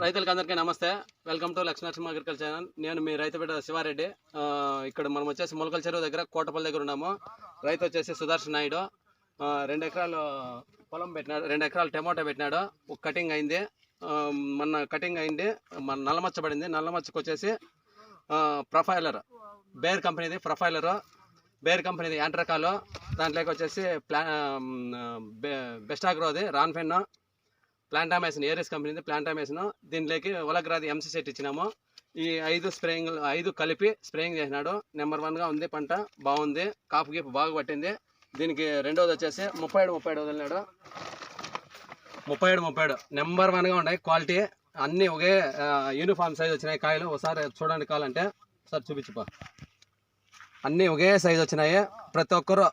రైతులకు అందరికీ నమస్తే. Welcome to Lakshmi agriculture channel. నేను మీ రైతు బిడ్డ శివారెడ్డి. ఇక్కడ మనం వచ్చేసి మొలకల చెరువు దగ్గర కోటపల్లి దగ్గర ఉన్నాము. రైతు వచ్చేసి సుదర్శన్ నాయుడు 2 ఎకరాలు పొలం పెట్టినాడు, 2 ఎకరాలు టమోటా పెట్టినాడు. ఒక కటింగ్ అయింది, మన కటింగ్ అయింది, మన నల్లమచ్చ పడింది. నల్లమచ్చకు వచ్చేసి ప్రొఫైలర్ బేర్ కంపెనీది, బేర్ కంపెనీది యాంట్రకాలు, దాంట్లోకి వచ్చేసి బెస్ట్ ఆగ్రోది రాన్ఫెన్, ప్లాంటామేషన్ ఏరియస్ కంపెనీది ప్లాంటామేషన్, దీంట్లోకి ఒలగ్రాది ఎంసీ సెట్ ఇచ్చినాము. ఈ 5 కలిపి స్ప్రేయింగ్ చేసినాడు. నెంబర్ 1గా ఉంది, పంట బాగుంది, కాపు గీపు బాగా పట్టింది. దీనికి రెండోది వచ్చేసి 37 వదిలినాడు. 37 నెంబర్ 1గా ఉన్నాయి, క్వాలిటీ అన్నీ ఒకే యూనిఫామ్ సైజ్ వచ్చినాయి. కాయలు ఒకసారి చూడండి, కావాలంటే ఒకసారి చూపించుకో. అన్నీ ఒకే సైజ్ వచ్చినాయి. ప్రతి ఒక్కరు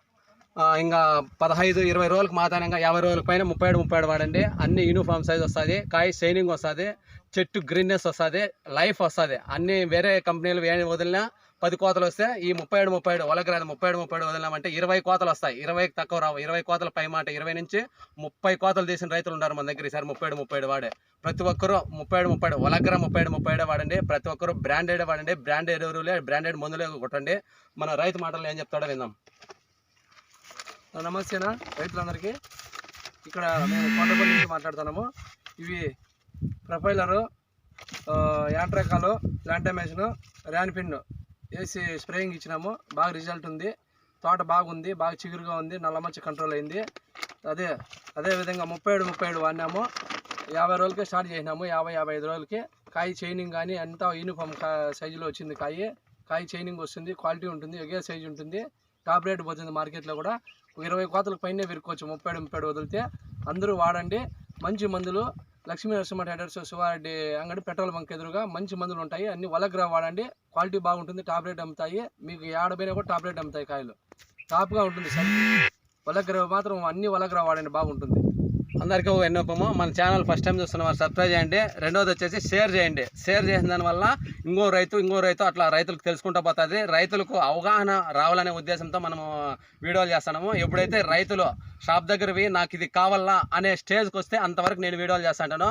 ఇంకా 15-20 రోజులకు మాతానంగా 50 రోజుల పైన 37 వాడండి. అన్ని యూనిఫామ్ సైజ్ వస్తుంది, కాయ షైనింగ్ వస్తుంది, చెట్టు గ్రీన్నెస్ వస్తుంది, లైఫ్ వస్తుంది. అన్ని వేరే కంపెనీలు వదిలినా 10 కోతలు వస్తే ఈ 37 ఒలగ్రాది 37 వదిలినామంటే 20 కోతలు వస్తాయి. 20కి తక్కువ రావు. 20 కోతల పై మాట 20 నుంచి 30 కోతలు తీసిన రైతులు ఉన్నారు మన దగ్గర. ఈసారి 37 వాడే. ప్రతి ఒక్కరు 37 ఒలగ్రా 37 వాడండి. ప్రతి ఒక్కరు బ్రాండెడ్ వాడండి. బ్రాండెడ్ ఎరువులే, బ్రాండెడ్ మందులే కొట్టండి. మన రైతు మాటలు ఏం చెప్తాడో విందాం. నమస్తేనా రైతులందరికీ. ఇక్కడ మేము కోటపల్లి నుంచి మాట్లాడుతున్నాము. ఇవి ప్రొఫైలరు, యాంట్రకాలు, ప్లాంటామేషన్, ర్యాన్ఫిన్ వేసి స్ప్రేయింగ్ ఇచ్చినాము. బాగా రిజల్ట్ ఉంది. తోట బాగుంది, బాగా చిగురుగా ఉంది, నల్లమచ్చ కంట్రోల్ అయింది. అదేవిధంగా 37 వాడినాము. 50 రోజులకే స్టార్ట్ చేసినాము. 50-55 రోజులకి కాయ చైనింగ్ కానీ అంతా యూనిఫామ్ సైజులో వచ్చింది. కాయ చైనింగ్ వస్తుంది, క్వాలిటీ ఉంటుంది, ఒకే సైజు ఉంటుంది. టాప్ రేట్ పోతుంది మార్కెట్లో కూడా. 20 కోతలకు పైనే విరుక్కోవచ్చు 37 వదిలితే. అందరూ వాడండి. మంచి మందులు లక్ష్మీ నరసింహ ట్రేడర్స్ శివారెడ్డి అంగడి పెట్రోల్ బంక్ ఎదురుగా మంచి మందులు ఉంటాయి. అన్ని ఒలగ్రా వాడండి. క్వాలిటీ బాగుంటుంది, టాప్ రేట్ అమ్ముతాయి. మీకు ఏడబైనా కూడా టాప్ రేట్ అమ్ముతాయి. కాయలు టాప్గా ఉంటుంది. ఒలగ్రా మాత్రం అన్ని ఒలగ్రా వాడండి, బాగుంటుంది. అందరికీ విన్నపము, మన ఛానల్ ఫస్ట్ టైం చూస్తున్న వారు సబ్స్క్రైబ్ చేయండి. రెండోది వచ్చేసి షేర్ చేయండి. షేర్ చేసిన దానివల్ల ఇంకో రైతు అట్లా రైతులకు తెలుసుకుంటూ పోతుంది. రైతులకు అవగాహన రావాలనే ఉద్దేశంతో మనము వీడియోలు చేస్తున్నాము. ఎప్పుడైతే రైతులు షాప్ దగ్గరవి నాకు ఇది కావాలా అనే స్టేజ్కి వస్తే అంతవరకు నేను వీడియోలు చేస్తాను.